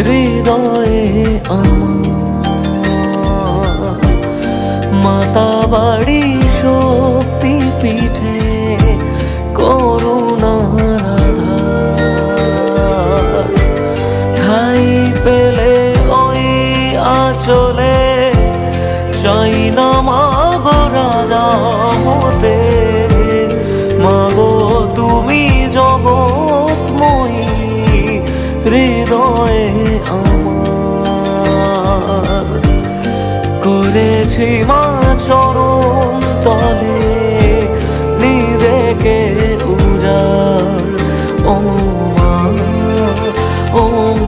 হৃদয়ে আমার। মাতাবাড়ি শক্তি পীঠে করুণার আধার, ঠাই পেলে ওই আঁচলে চাই না মাগো রাজা হতে। মাগো তুমি জগৎময়ী, হৃদয়ে আমার। করেছি মা চরণ